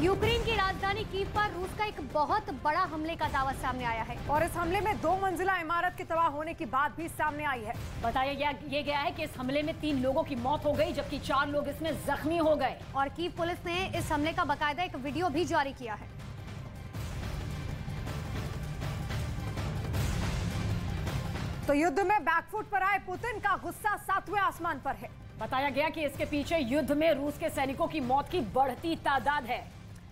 Ukraine की राजधानी Kyiv पर रूस का एक बहुत बड़ा हमले का दावा सामने आया है और इस हमले में 2 मंजिला इमारत के तबाह होने की बात भी सामने आई है। बताया गया है कि इस हमले में 3 लोगों की मौत हो गई जबकि 4 लोग इसमें जख्मी हो गए। और कीव पुलिस ने इस हमले का बाकायदा एक वीडियो भी जारी किया है। तो युद्ध में बैकफुट पर आए पुतिन का गुस्सा 7वें आसमान पर है। बताया गया कि इसके पीछे युद्ध में रूस के सैनिकों की मौत की बढ़ती तादाद है।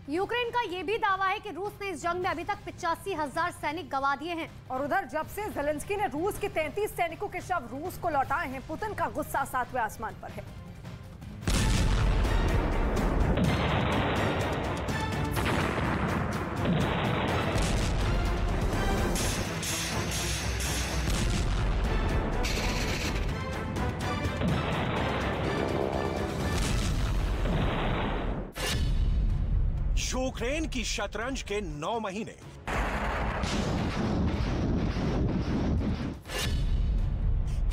यूक्रेन का यह भी दावा है कि रूस ने इस जंग में अभी तक 85,000 सैनिक गंवा दिए हैं। और उधर जब से ज़ेलेंस्की ने रूस के 33 सैनिकों के शव रूस को लौटाए हैं, पुतिन का गुस्सा 7वें आसमान पर है। यूक्रेन की शतरंज के 9 महीने,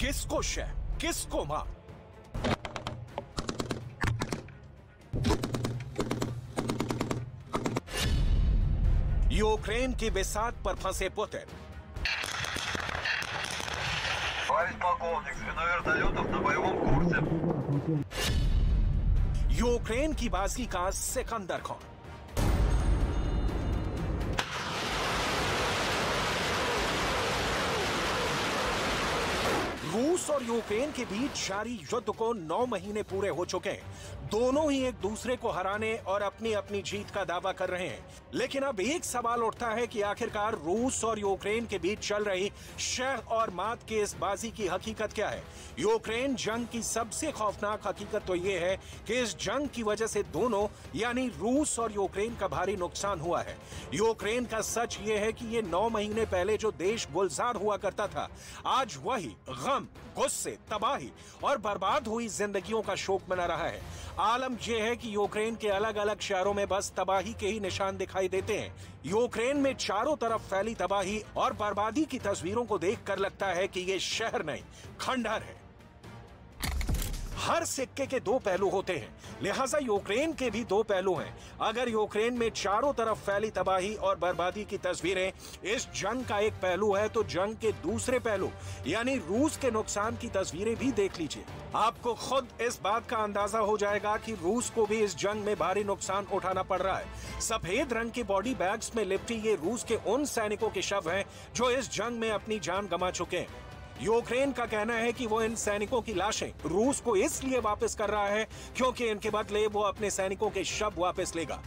किसको शह किसको मार। यूक्रेन की बिसात पर फंसे पुतिन। यूक्रेन की बाजी का सिकंदर कौन। रूस और यूक्रेन के बीच जारी युद्ध को 9 महीने पूरे हो चुके हैं। दोनों ही एक दूसरे को हराने और अपनी अपनी जीत का दावा कर रहे हैं। लेकिन अब एक सवाल उठता है कि आखिरकार रूस और यूक्रेन के बीच चल रही शह और मात की इस बाजी की हकीकत क्या है। यूक्रेन जंग की सबसे खौफनाक हकीकत तो यह है कि इस जंग की वजह से दोनों यानी रूस और यूक्रेन का भारी नुकसान हुआ है। यूक्रेन का सच यह है कि ये 9 महीने पहले जो देश गुलजार हुआ करता था, आज वही गम, गुस्से, तबाही और बर्बाद हुई जिंदगियों का शोक मना रहा है। आलम यह है कि यूक्रेन के अलग अलग शहरों में बस तबाही के ही निशान दिखाई देते हैं। यूक्रेन में चारों तरफ फैली तबाही और बर्बादी की तस्वीरों को देखकर लगता है कि ये शहर नहीं, खंडहर है। हर सिक्के के 2 पहलू होते हैं, लिहाजा यूक्रेन के भी 2 पहलू हैं। अगर यूक्रेन में चारों तरफ फैली तबाही और बर्बादी की तस्वीरें इस जंग का एक पहलू है, तो जंग के दूसरे पहलू यानी रूस के नुकसान की तस्वीरें भी देख लीजिए। आपको खुद इस बात का अंदाजा हो जाएगा कि रूस को भी इस जंग में भारी नुकसान उठाना पड़ रहा है। सफेद रंग के बॉडी बैग्स में लिपटी ये रूस के उन सैनिकों के शव हैं जो इस जंग में अपनी जान गंवा चुके हैं। यूक्रेन का कहना है कि वो इन सैनिकों की लाशें रूस को इसलिए वापस कर रहा है क्योंकि इनके बदले वो अपने सैनिकों के शव वापस लेगा।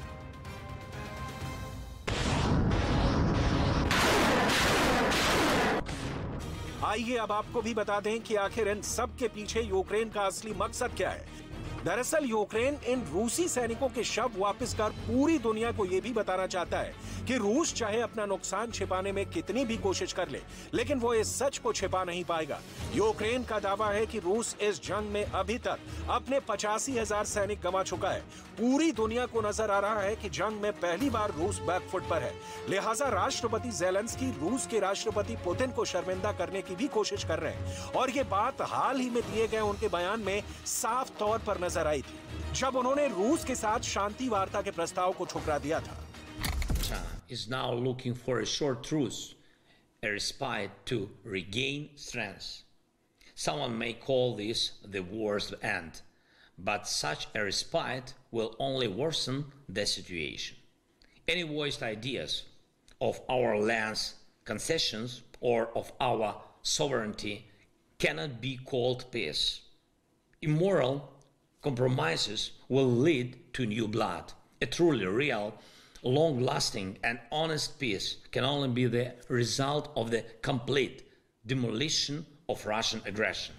आइए अब आपको भी बता दें कि आखिर इन सब के पीछे यूक्रेन का असली मकसद क्या है। दरअसल यूक्रेन इन रूसी सैनिकों के शव वापस कर पूरी दुनिया को यह भी बताना चाहता है कि रूस चाहे अपना नुकसान छिपाने में कितनी भी कोशिश कर ले, लेकिन वो इस सच को छिपा नहीं पाएगा। यूक्रेन का दावा है कि रूस इस जंग में अभी तक अपने 85,000 सैनिक गंवा चुका है। पूरी दुनिया को नजर आ रहा है कि जंग में पहली बार रूस बैकफुट पर है। लिहाजा राष्ट्रपति ज़ेलेंस्की रूस के राष्ट्रपति पुतिन को शर्मिंदा करने की भी कोशिश कर रहे हैं और ये बात हाल ही में दिए गए उनके बयान में साफ तौर पर नजर आई थी, जब उन्होंने रूस के साथ शांति वार्ता के प्रस्ताव को ठुकरा दिया था। Is now looking for a short truce, a respite to regain strength. Someone may call this the war's end, but such a respite will only worsen the situation. Any voiced ideas of our land's concessions or of our sovereignty cannot be called peace. Immoral compromises will lead to new blood. A truly real, long-lasting and honest peace can only be the result of the complete demolition of Russian aggression.